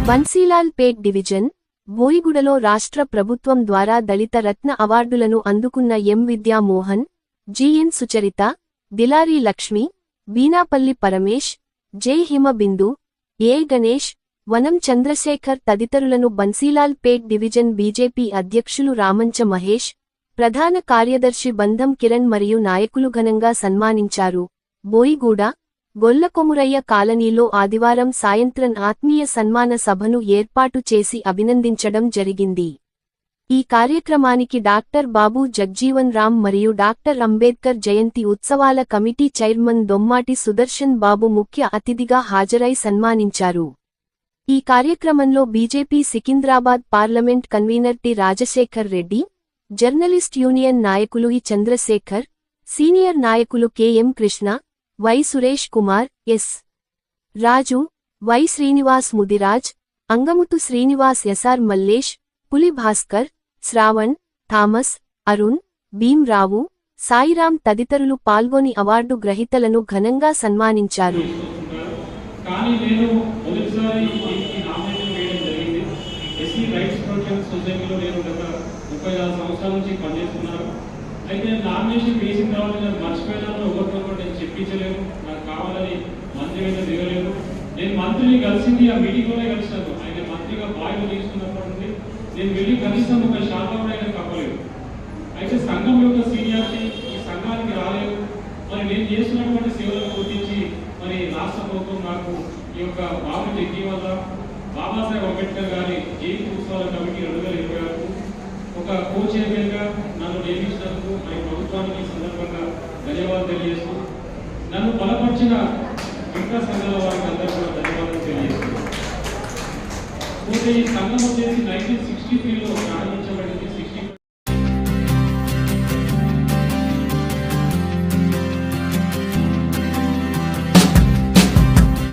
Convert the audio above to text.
బన్సీలాల్ పేట్ division బోయిగూడలో రాష్ట్ర ప్రభుత్వం ద్వారా దళిత రత్న అవార్డులను అందుకున్న ఎం విద్యామోహన్, జిఎన్ సుచరిత, దిలారీ లక్ష్మి, వీణాపల్లి పరమేశ్, జై హిమబిందు, ఏ గణేష్, వనం చంద్రశేఖర్ తదితరులను బన్సీలాల్ పేట్ డివిజన్ బీజేపీ అధ్యక్షులు రామంచ మహేష్, ప్రధాన కార్యదర్శి బంధం కిరణ్ మరియు నాయకులు ఘనంగా సన్మానించారు. బోయిగూడ, గొల్లకొమురయ్య కాలనీలో ఆదివారం సాయంత్రం ఆత్మీయ సన్మాన సభను ఏర్పాటు చేసి అభినందించడం జరిగింది. ఈ కార్యక్రమానికి డాక్టర్ బాబు జగ్జీవన్ రామ్ మరియు డాక్టర్ అంబేద్కర్ జయంతి ఉత్సవాల కమిటీ చైర్మన్ దొమ్మాటి సుదర్శన్ బాబు ముఖ్య అతిథిగా హాజరై సన్మానించారు. ఈ కార్యక్రమంలో BJP Secunderabad parliament convener T Rajasekhar Reddy, journalist union నాయకులు ఇ చంద్రశేఖర్, సీనియర్ నాయకులు KM Krishna, Y Suresh Kumar, S Raju, Y Srinivas Mudiraj, Angamuthu Srinivas, SR Mallesh, Puli Bhaskar, Shravan, Thomas, Arun, Bheemrao, Sairam తదితరులు పాల్గొని అవార్డు గ్రహీతలను ఘనంగా సన్మానించారు. అయితే నామినేషన్ వేసిన తర్వాత నేను మర్చిపోయినాను, ఒకరికొకరు నేను చెప్పించలేను, నాకు కావాలని మంత్రి మీద దిగలేదు. నేను మంత్రిని కలిసింది ఆ మీటింగ్లోనే కలిసినాను. ఆయన మంత్రిగా బాధ్యత తీసుకున్నప్పటి నుండి నేను వెళ్ళి కనీసం ఒక శాతం ఆయన కప్పలేదు. అయితే సంఘం యొక్క సీనియారిటీ ఈ సంఘానికి రాలేదు. మరి నేను చేస్తున్నటువంటి సేవలను గుర్తించి మరి రాష్ట్ర ప్రభుత్వం నాకు ఈ యొక్క బాబు జగ్గి వల్ల బాబాసాహెబ్ అంబేద్కర్ గారి జయంతి ఉత్సవాల కమిటీ 2026 ఒక కో చైర్మన్గా నన్ను నియమించినందుకు మరి ప్రభుత్వానికి ఈ సందర్భంగా ధన్యవాదాలు తెలియజేస్తూ, నన్ను బలపరిచిన మిగతా సంఘాల వారికి అందరూ కూడా ధన్యవాదాలు తెలియజేస్తున్నాను. ఈ సంఘం వచ్చేసి